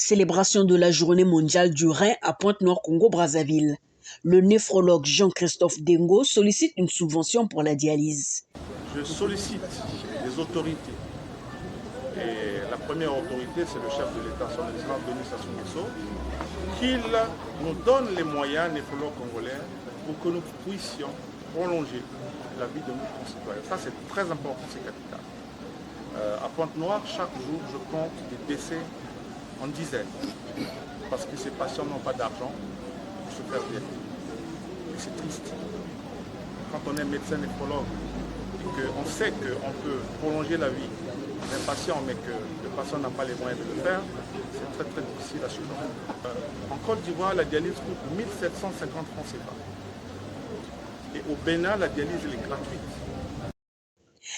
Célébration de la journée mondiale du rein à Pointe-Noire, Congo-Brazzaville. Le néphrologue Jean-Christophe Dengo sollicite une subvention pour la dialyse. Je sollicite les autorités. Et la première autorité, c'est le chef de l'État, son excellence Denis Sassou Nguesso, qu'il nous donne les moyens, néphrologues congolais, pour que nous puissions prolonger la vie de nos concitoyens. Ça, c'est très important, c'est capital. À Pointe-Noire, chaque jour, je compte des décès en dizaines, parce que ces patients n'ont pas d'argent pour se faire bien. Et c'est triste. Quand on est médecin néphrologue et qu'on sait qu'on peut prolonger la vie d'un patient, mais que le patient n'a pas les moyens de le faire, c'est très très difficile à suivre. En Côte d'Ivoire, la dialyse coûte 1750 francs CFA. Et au Bénin, la dialyse elle est gratuite.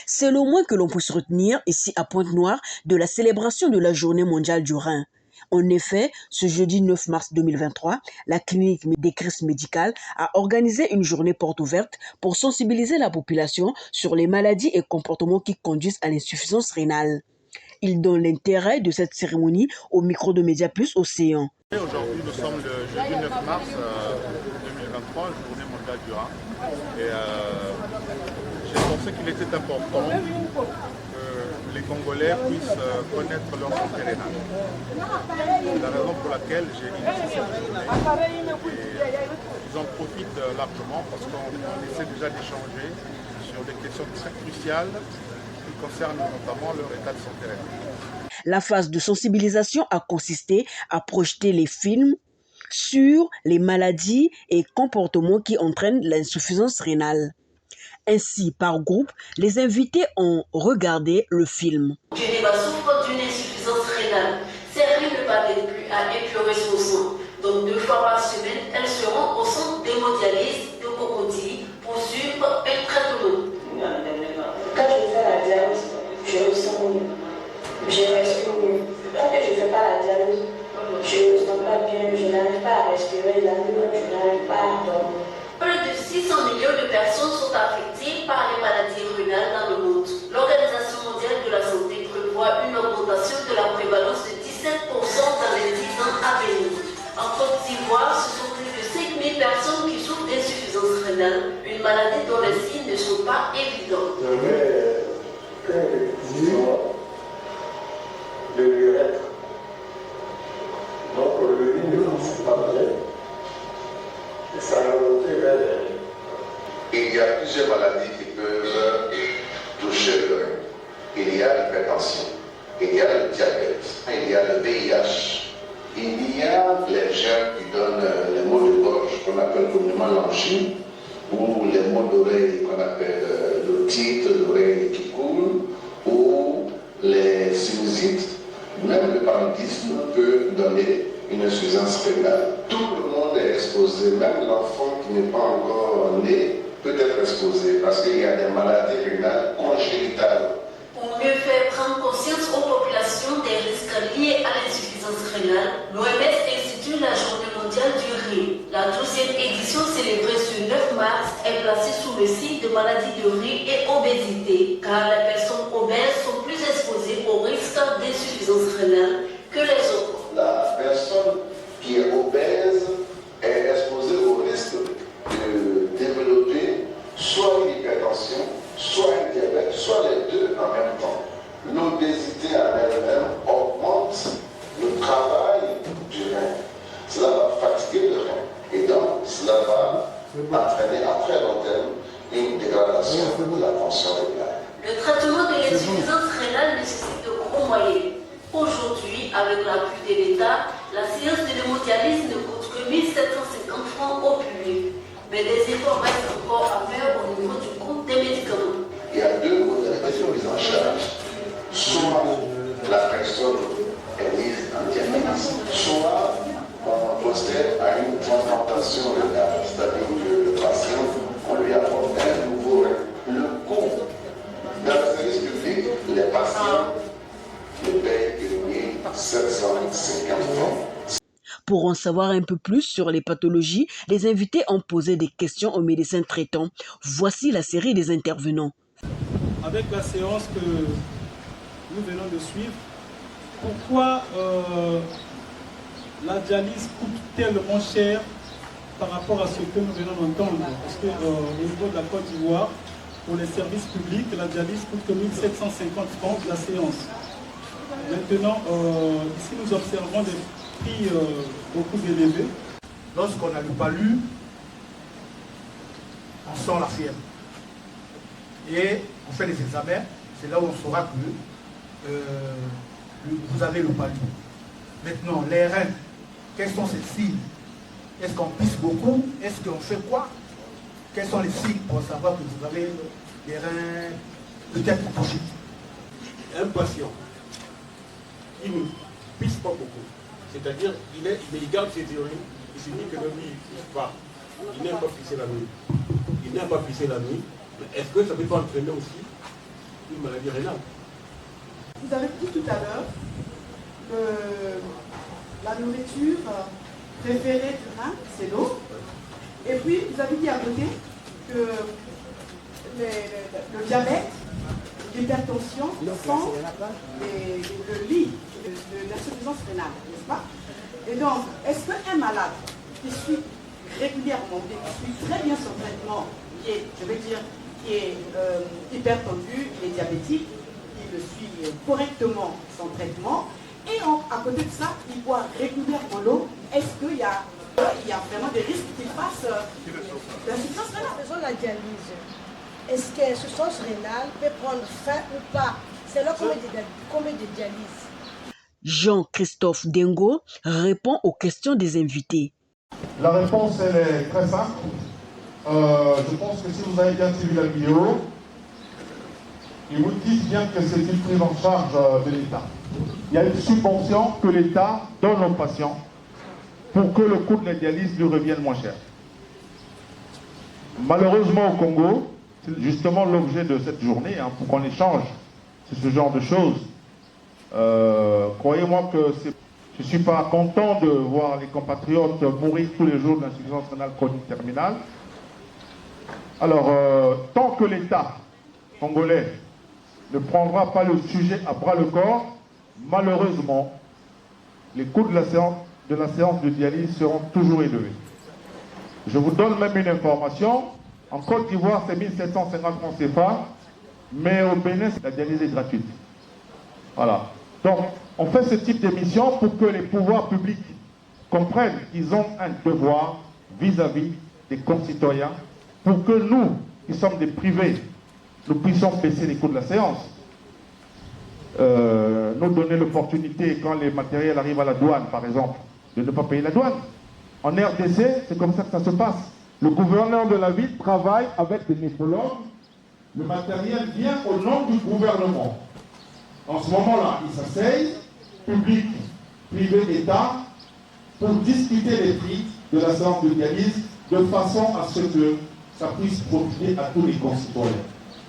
C'est le moins que l'on puisse retenir ici à Pointe-Noire de la célébration de la Journée mondiale du rein. En effet, ce jeudi 9 mars 2023, la clinique des crises médicales a organisé une journée porte ouverte pour sensibiliser la population sur les maladies et comportements qui conduisent à l'insuffisance rénale. Il donne l'intérêt de cette cérémonie au micro de Média Plus Océan. Aujourd'hui, nous sommes le jeudi 9 mars 2023, journée mondiale du rein. Et j'ai pensé qu'il était important que les Congolais puissent connaître leur santé rénale. C'est la raison pour laquelle j'ai initié cette journée. Et ils en profitent largement parce qu'on essaie déjà d'échanger sur des questions très cruciales qui concernent notamment leur état de santé rénale. La phase de sensibilisation a consisté à projeter les films sur les maladies et comportements qui entraînent l'insuffisance rénale. Ainsi, par groupe, les invités ont regardé le film. Geneva souffre d'une insuffisance rénale. Ses reins ne parviennent plus à épurer son sang. Donc 2 fois par semaine, elles seront au centre d'hémodialyse de Cocody pour suivre un traitement. Quand je fais la dialyse, je ressens mieux. Je respire mieux. Quand je ne fais pas la dialyse, je ne me sens pas bien, je n'arrive pas à respirer, la nuit, je n'arrive pas à dormir. Plus de 600 millions de personnes sont affectées par les maladies rénales dans le monde. L'Organisation mondiale de la santé prévoit une augmentation de la prévalence de 17% dans les 10 ans à venir. En Côte d'Ivoire, ce sont plus de 5000 personnes qui souffrent d'insuffisance rénale, une maladie dont les signes ne sont pas évidents. De l'urètre. Donc l'urine ne fonctionne pas bien. Et ça va monter vers les... Il y a plusieurs maladies qui peuvent toucher le rein. Il y a l'hypertension, il y a le diabète, il y a le VIH, il y a les germes qui donnent les maux de gorge qu'on appelle communément l'angine, ou les maux d'oreille qu'on appelle l'otite, l'oreille qui coule, ou les sinusites. Même le paludisme peut donner une insuffisance rénale. Tout le monde est exposé, même l'enfant qui n'est pas encore né peut être exposé parce qu'il y a des maladies rénales congénitales. Pour mieux faire prendre conscience aux populations des risques liés à l'insuffisance rénale, l'OMS institue la Journée mondiale du rein. La 12e édition célébrée ce 9 mars est placée sous le signe de maladies de rein et obésité, car les personnes obèses sont plus exposées au risque d'insuffisance rénale que les autres. La personne qui est obèse est exposée au risque de développer soit une hypertension, soit un diabète, soit les deux en même temps. L'obésité en elle-même augmente le travail du rein. Cela va fatiguer le rein et donc cela va entraîner à très long terme une dégradation de la fonction rénale. Le traitement de l'insuffisance rénale nécessite de gros moyens. Aujourd'hui, avec l'appui de l'État, la séance de l'hémodialyse ne coûte que 1750 francs au public. Mais des efforts restent encore à faire au niveau du coût des médicaments. Il y a 2 modalités de prise en charge. Soit la personne est mise en dialyse, soit on procède à une transplantation rénale, c'est-à-dire que le patient, on lui apporte un nouveau rein. Le coût dans le service public, les patients ne payent que 1750 francs. Pour en savoir un peu plus sur les pathologies, les invités ont posé des questions aux médecins traitants. Voici la série des intervenants. Avec la séance que nous venons de suivre, pourquoi la dialyse coûte tellement cher par rapport à ce que nous venons d'entendre. Parce qu'au niveau de la Côte d'Ivoire, pour les services publics, la dialyse coûte 1750 francs la séance. Maintenant, ici nous observons des prix beaucoup élevés. Lorsqu'on n'a pas lu, on sort la fièvre. Et on fait les examens, c'est là où on saura que vous avez le palu. Maintenant, les reins, quels sont ces signes? Est-ce qu'on pisse beaucoup? Est-ce qu'on fait quoi? Quels sont les signes pour savoir que vous avez des reins peut-être touchés? Un patient, il ne pisse pas beaucoup. C'est-à-dire, il garde ses urines, il se dit que le nuit, il ne pisse pas. Il n'aime pas pisser la nuit. Il n'aime pas pisser la nuit. Mais est-ce que ça peut pas entraîner aussi une maladie rénale? Vous avez dit tout à l'heure que la nourriture préférée du rein, c'est l'eau. Et puis, vous avez dit à côté que le diabète, l'hypertension sont le lit de l'insuffisance rénale, n'est-ce pas? Et donc, est-ce qu'un malade qui suit régulièrement, qui suit très bien son traitement, qui est hypertendu, il est diabétique, il suit correctement son traitement, et à côté de ça, il boit régulièrement l'eau, est-ce qu'il y a vraiment des risques qu'il fasse l'insuffisance rénale? Faisons la dialyse. Est-ce que l'insuffisance rénale peut prendre fin ou pas? C'est là combien de dialyse? Jean-Christophe Dengo répond aux questions des invités. La réponse, elle est très simple. Je pense que si vous avez bien suivi la vidéo, ils vous disent bien que c'est une prise en charge de l'État. Il y a une subvention que l'État donne aux patients pour que le coût de la dialyse lui revienne moins cher. Malheureusement au Congo, c'est justement l'objet de cette journée, pour qu'on échange sur ce genre de choses. Croyez-moi que je ne suis pas content de voir les compatriotes mourir tous les jours d'insuffisance rénale chronique terminale. Alors, tant que l'État congolais ne prendra pas le sujet à bras le corps, malheureusement, les coûts de la séance de dialyse seront toujours élevés. Je vous donne même une information. En Côte d'Ivoire, c'est 1750 francs CFA, mais au Bénin, la dialyse est gratuite. Voilà. Donc, on fait ce type d'émission pour que les pouvoirs publics comprennent qu'ils ont un devoir vis-à-vis des concitoyens pour que nous, qui sommes des privés, nous puissions baisser les coûts de la séance. Nous donner l'opportunité, quand les matériels arrivent à la douane, par exemple, de ne pas payer la douane. En RDC, c'est comme ça que ça se passe. Le gouverneur de la ville travaille avec des néphrologues. Le matériel vient au nom du gouvernement. En ce moment-là, ils s'asseyent, public, privé, État, pour discuter les prix de la séance de dialyse de façon à ce que ça puisse profiter à tous les concitoyens.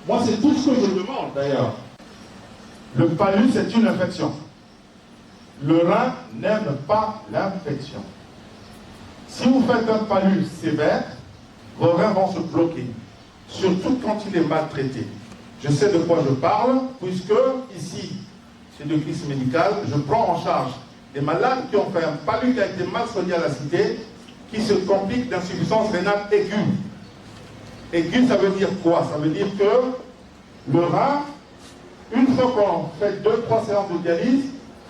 Moi, c'est tout ce que je demande d'ailleurs. Le palu, c'est une infection. Le rein n'aime pas l'infection. Si vous faites un palu sévère, vos reins vont se bloquer, surtout quand il est maltraité. Je sais de quoi je parle, puisque ici, c'est de crise médicale, je prends en charge des malades qui ont fait un palu qui a été mal soigné à la cité, qui se compliquent d'insuffisance rénale aiguë. Aiguë, ça veut dire quoi? Ça veut dire que le rein, une fois qu'on fait 2-3 séances de dialyse,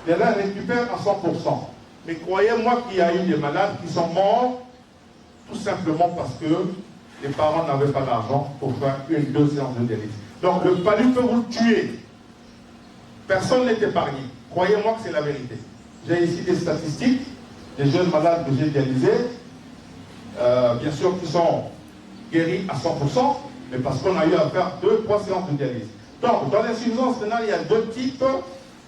les reins récupèrent à 100%. Mais croyez-moi qu'il y a eu des malades qui sont morts tout simplement parce que les parents n'avaient pas d'argent pour faire 1-2 séances de dialyse. Donc le palu peut vous tuer. Personne n'est épargné. Croyez-moi que c'est la vérité. J'ai ici des statistiques, des jeunes malades que j'ai dialysés, bien sûr qui sont guéris à 100%, mais parce qu'on a eu à faire 2-3 séances de dialyse. Donc dans l'insuffisance rénale, il y a deux types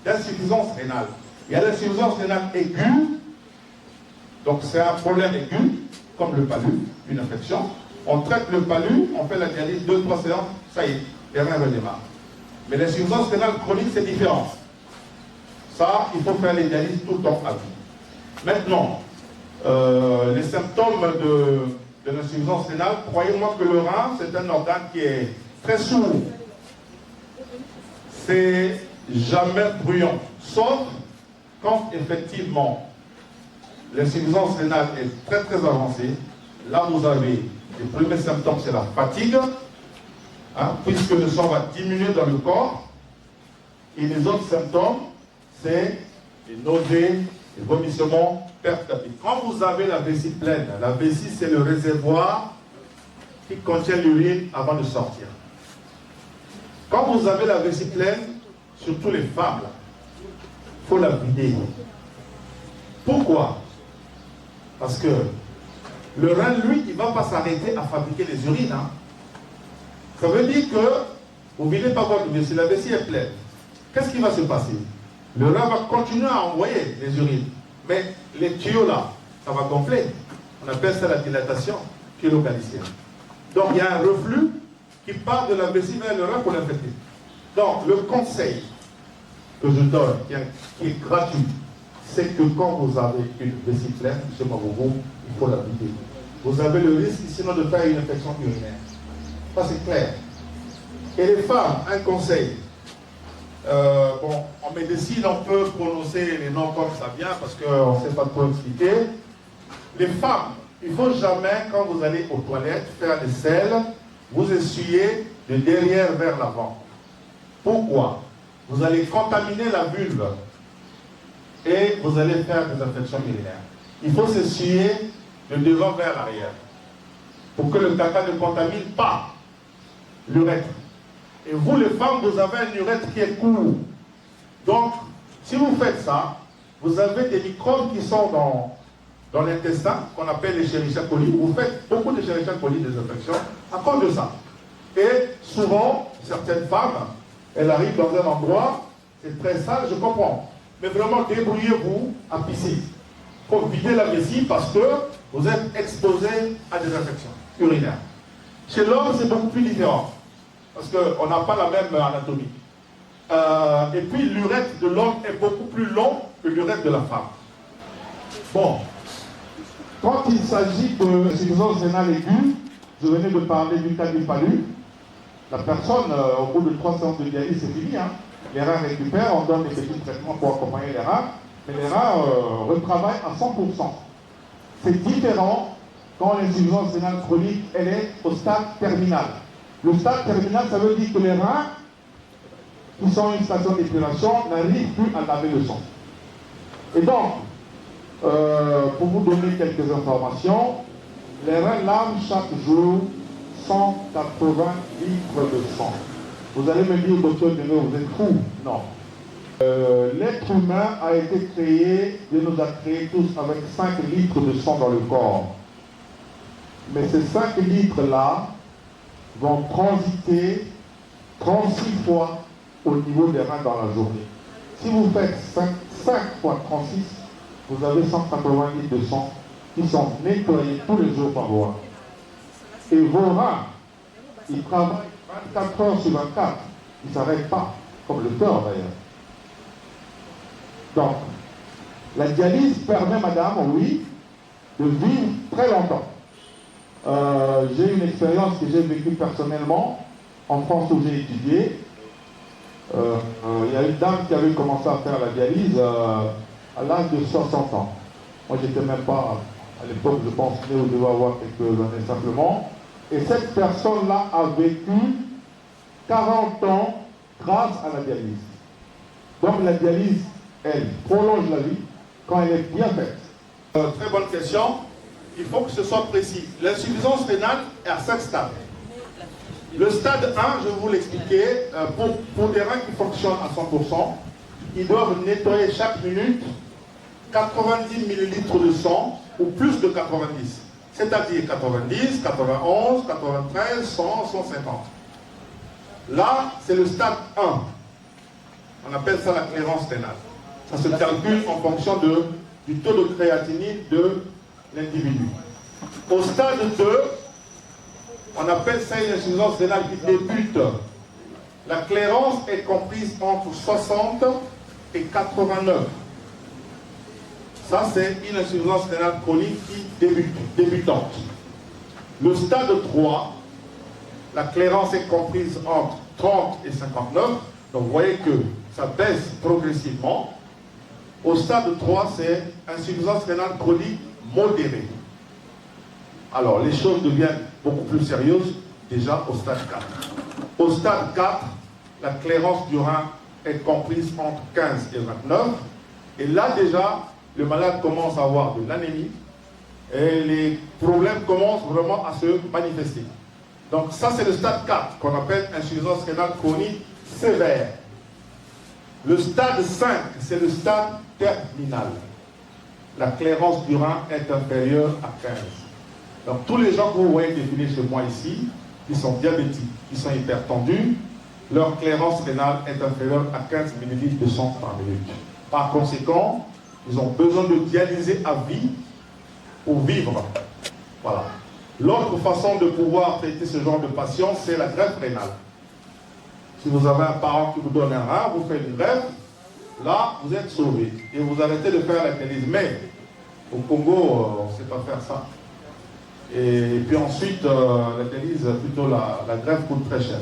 d'insuffisance rénale. Il y a l'insuffisance rénale aiguë, donc c'est un problème aigu, comme le palu, une infection. On traite le palu, on fait la dialyse, 2-3 séances, ça y est, les reins redémarrent. Mais l'insuffisance rénale chronique, c'est différent. Ça, il faut faire les dialyses tout le temps à vie. Maintenant, les symptômes de l'insuffisance rénale, croyez-moi que le rein, c'est un organe qui est très sourd. C'est jamais bruyant, sauf quand effectivement l'insuffisance rénale est très très avancée. Là, vous avez les premiers symptômes, c'est la fatigue, puisque le sang va diminuer dans le corps. Et les autres symptômes, c'est les nausées, les vomissements, perte d'appétit. Quand vous avez la vessie pleine, la vessie, c'est le réservoir qui contient l'urine avant de sortir. Quand vous avez la vessie pleine, surtout les femmes, il faut la vider. Pourquoi? Parce que le rein, lui, il ne va pas s'arrêter à fabriquer les urines. Ça veut dire que vous ne videz pas votre vessie, la vessie est pleine. Qu'est-ce qui va se passer? Le rein va continuer à envoyer les urines. Mais les tuyaux là, ça va gonfler. On appelle ça la dilatation qui est localisée. Donc il y a un reflux qui part de la vessie vers le rein pour l'infecter. Donc le conseil que je donne, qui est gratuit, c'est que quand vous avez une vessie pleine, chez Mabogo, il faut la vider. Vous avez le risque sinon de faire une infection urinaire. Ça c'est clair. Et les femmes, un conseil. Bon, en médecine, on peut prononcer les noms comme ça vient parce qu'on ne sait pas trop expliquer. Les femmes, il ne faut jamais, quand vous allez aux toilettes faire des selles, vous essuyez de derrière vers l'avant. Pourquoi? Vous allez contaminer la vulve et vous allez faire des infections urinaires. Il faut s'essuyer de devant vers l'arrière pour que le caca ne contamine pas l'urètre. Et vous, les femmes, vous avez un urètre qui est court. Donc, si vous faites ça, vous avez des microbes qui sont dans l'intestin, qu'on appelle les Escherichia coli. Vous faites beaucoup de Escherichia coli, des infections, à cause de ça. Et souvent, certaines femmes, elles arrivent dans un endroit, c'est très sale, je comprends. Mais vraiment, débrouillez-vous à pisser. Il faut vider la vessie parce que vous êtes exposé à des infections urinaires. Chez l'homme, c'est beaucoup plus différent. Parce qu'on n'a pas la même anatomie. Et puis l'urètre de l'homme est beaucoup plus long que l'urètre de la femme. Bon, quand il s'agit de insuffisance rénale aiguë, je venais de parler du cas du palu. La personne, au bout de 3 séances de dialyse, c'est fini. Les reins récupèrent, on donne des petits traitements pour accompagner les reins, mais les reins retravaillent à 100%. C'est différent quand l'insuffisance rénale chronique, elle est au stade terminal. Le stade terminal, ça veut dire que les reins, qui sont une station d'épuration, n'arrivent plus à laver le sang. Et donc, pour vous donner quelques informations, les reins lavent chaque jour 180 litres de sang. Vous allez me dire, docteur Deneau, vous êtes fou? Non. L'être humain a été créé, Dieu nous a créés tous avec 5 litres de sang dans le corps. Mais ces 5 litres-là vont transiter 36 fois au niveau des reins dans la journée. Si vous faites 5 fois 36, vous avez 180 litres de sang qui sont nettoyés tous les jours par voie. Et vos reins, ils travaillent 24 heures sur 24. Ils ne s'arrêtent pas, comme le cœur d'ailleurs. Donc, la dialyse permet, madame, oui, de vivre très longtemps. J'ai une expérience que j'ai vécue personnellement en France où j'ai étudié. Il y a une dame qui avait commencé à faire la dialyse à l'âge de 60 ans. Moi, j'étais même pas, à l'époque, je pense que je devais avoir quelques années simplement. Et cette personne-là a vécu 40 ans grâce à la dialyse. Donc la dialyse, elle prolonge la vie quand elle est bien faite. Très bonne question. Il faut que ce soit précis. L'insuffisance rénale est à 5 stades. Le stade 1, je vais vous l'expliquer, pour des reins qui fonctionnent à 100%, ils doivent nettoyer chaque minute 90 ml de sang ou plus de 90. C'est-à-dire 90, 91, 93, 100, 150. Là, c'est le stade 1. On appelle ça la clairance rénale. Ça se calcule en fonction du taux de créatinine de l'individu. Au stade 2, on appelle ça une insuffisance rénale qui débute. La clairance est comprise entre 60 et 89. Ça, c'est une insuffisance rénale chronique qui débutante. Le stade 3, la clairance est comprise entre 30 et 59. Donc, vous voyez que ça baisse progressivement. Au stade 3, c'est insuffisance rénale chronique modérée. Alors, les choses deviennent beaucoup plus sérieuses déjà au stade 4. Au stade 4, la clairance du rein est comprise entre 15 et 29. Et là, déjà, le malade commence à avoir de l'anémie et les problèmes commencent vraiment à se manifester. Donc ça, c'est le stade 4 qu'on appelle insuffisance rénale chronique sévère. Le stade 5, c'est le stade terminal. La clairance du rein est inférieure à 15. Donc tous les gens que vous voyez défiler chez moi ici, qui sont diabétiques, qui sont hypertendus, leur clairance rénale est inférieure à 15 ml de sang par minute. Par conséquent, ils ont besoin de dialyser à vie pour vivre. Voilà. L'autre façon de pouvoir traiter ce genre de patient, c'est la greffe rénale. Si vous avez un parent qui vous donne un rein, vous faites une greffe, là, vous êtes sauvé. Et vous arrêtez de faire la dialyse. Mais au Congo, on ne sait pas faire ça. Et puis ensuite, la dialyse, plutôt la greffe coûte très cher.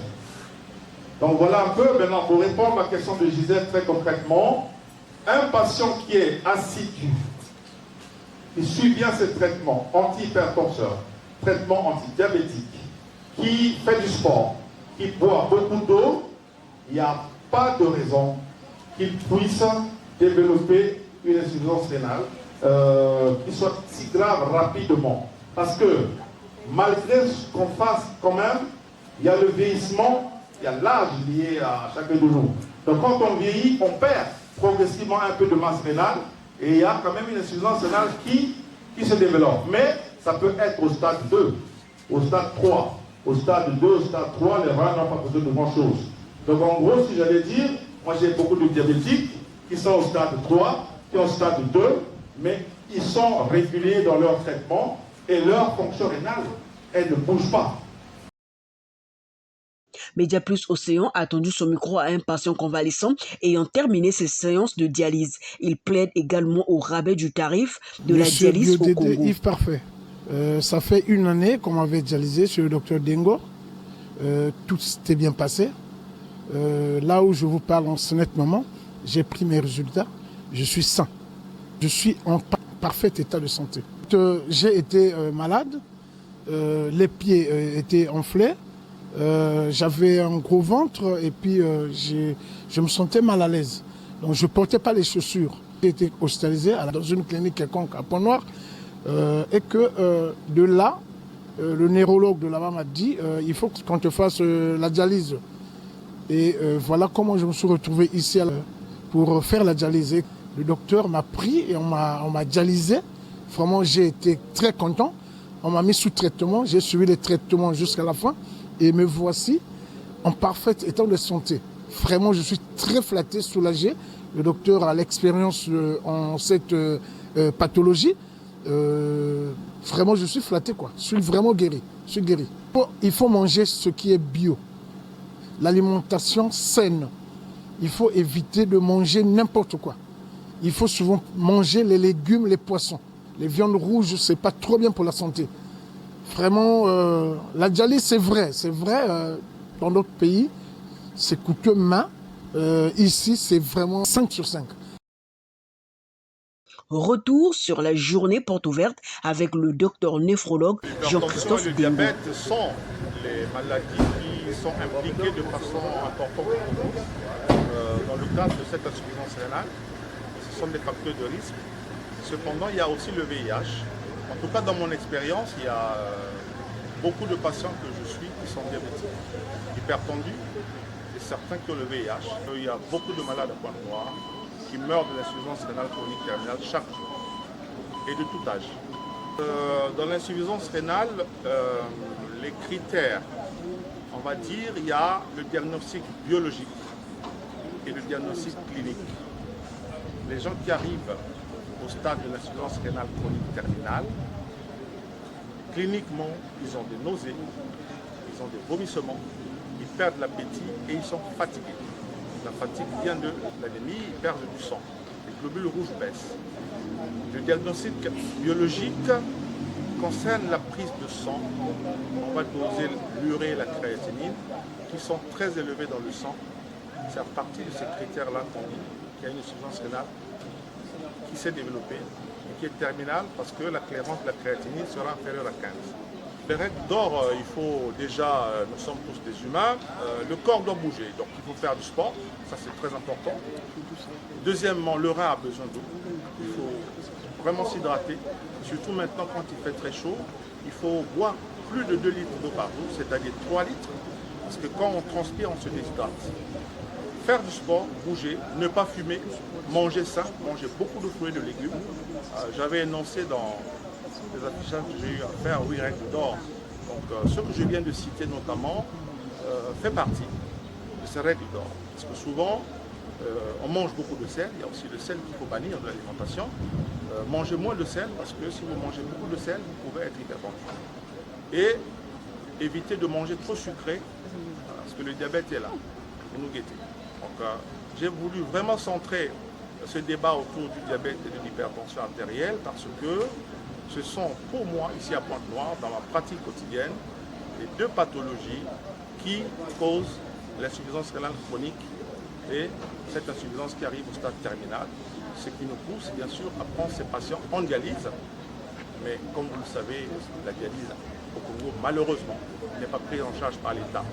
Donc voilà un peu, maintenant, pour répondre à la question de Gisèle très concrètement, un patient qui est assidu, qui suit bien ses traitements anti-hypertenseurs, traitements antidiabétiques, qui fait du sport, qui boit beaucoup d'eau, il n'y a pas de raison qu'il puisse développer une insuffisance rénale qui soit si grave rapidement. Parce que malgré ce qu'on fasse quand même, il y a le vieillissement, il y a l'âge lié à chacun de nous. Donc quand on vieillit, on perd progressivement un peu de masse rénale et il y a quand même une insuffisance rénale qui se développe. Mais ça peut être au stade 2, au stade 3. Au stade 2, au stade 3, les reins n'ont pas besoin de grand-chose. Donc en gros, si j'allais dire, moi j'ai beaucoup de diabétiques qui sont au stade 3, qui sont au stade 2, mais ils sont réguliers dans leur traitement et leur fonction rénale, elle ne bouge pas. Média Plus Océan a tendu son micro à un patient convalescent ayant terminé ses séances de dialyse. Il plaide également au rabais du tarif de la dialyse au Congo. Yves Parfait. Ça fait 1 année qu'on m'avait dialysé chez le docteur Dengo. Tout s'était bien passé. Là où je vous parle en ce net moment, j'ai pris mes résultats. Je suis sain. Je suis en parfait état de santé. J'ai été malade. Les pieds étaient enflés. J'avais un gros ventre et puis je me sentais mal à l'aise. Donc je ne portais pas les chaussures. J'ai été hospitalisé dans une clinique quelconque à Pont-Noir et que de là, le neurologue de là-bas m'a dit il faut qu'on te fasse la dialyse. Et voilà comment je me suis retrouvé ici pour faire la dialyse. Et le docteur m'a pris et on m'a dialysé. Vraiment, j'ai été très content. On m'a mis sous traitement. J'ai suivi les traitements jusqu'à la fin. Et me voici en parfait état de santé. Vraiment, je suis très flatté, soulagé. Le docteur a l'expérience en cette pathologie. Vraiment, je suis flatté, quoi. Je suis vraiment guéri. Je suis guéri. Il faut manger ce qui est bio. L'alimentation saine. Il faut éviter de manger n'importe quoi. Il faut souvent manger les légumes, les poissons. Les viandes rouges, ce n'est pas trop bien pour la santé. Vraiment, la dialyse, c'est vrai. C'est vrai, dans d'autres pays, c'est coûteux, mais ici, c'est vraiment 5 sur 5. Retour sur la journée porte ouverte avec le docteur néphrologue Jean-Christophe Le diabète sont les maladies qui sont impliquées de façon importante dans le cadre de cette insuffisance rénale. Ce sont des facteurs de risque. Cependant, il y a aussi le VIH. En tout cas, dans mon expérience, il y a beaucoup de patients que je suis qui sont diabétiques, hypertendus, et certains qui ont le VIH. Il y a beaucoup de malades à Pointe-Noire qui meurent de l'insuffisance rénale chronique terminale chaque jour, et de tout âge. Dans l'insuffisance rénale, les critères, on va dire, il y a le diagnostic biologique et le diagnostic clinique. Les gens qui arrivent au stade de l'insuffisance rénale chronique terminale, cliniquement, ils ont des nausées, ils ont des vomissements, ils perdent l'appétit et ils sont fatigués. La fatigue vient de l'anémie, ils perdent du sang. Les globules rouges baissent. Le diagnostic biologique concerne la prise de sang. On va doser l'urée et la créatinine qui sont très élevés dans le sang. C'est à partir de ces critères-là qu'on dit qu'il y a une insuffisance rénale qui s'est développée et qui est terminale parce que la clémence de la créatinine sera inférieure à 15. Les règles d'or, il faut déjà, nous sommes tous des humains, le corps doit bouger, donc il faut faire du sport, ça c'est très important. Deuxièmement, le rein a besoin d'eau, il faut vraiment s'hydrater, surtout maintenant quand il fait très chaud, il faut boire plus de 2 litres d'eau par jour, c'est-à-dire 3 litres, parce que quand on transpire, on se déshydrate. Faire du sport, bouger, ne pas fumer, manger sain, manger beaucoup de fruits et de légumes. J'avais énoncé dans les affichages que j'ai eu à faire 8 règles d'or. Donc ce que je viens de citer notamment fait partie de ces règles d'or. Parce que souvent, on mange beaucoup de sel, il y a aussi le sel qu'il faut bannir de l'alimentation. Mangez moins de sel parce que si vous mangez beaucoup de sel, vous pouvez être hypertendu. Et évitez de manger trop sucré parce que le diabète est là, pour nous guetter. Donc j'ai voulu vraiment centrer ce débat autour du diabète et de l'hypertension artérielle parce que ce sont pour moi, ici à Pointe-Noire, dans ma pratique quotidienne, les 2 pathologies qui causent l'insuffisance rénale chronique et cette insuffisance qui arrive au stade terminal, ce qui nous pousse bien sûr à prendre ces patients en dialyse. Mais comme vous le savez, la dialyse au Congo, malheureusement, n'est pas prise en charge par l'État.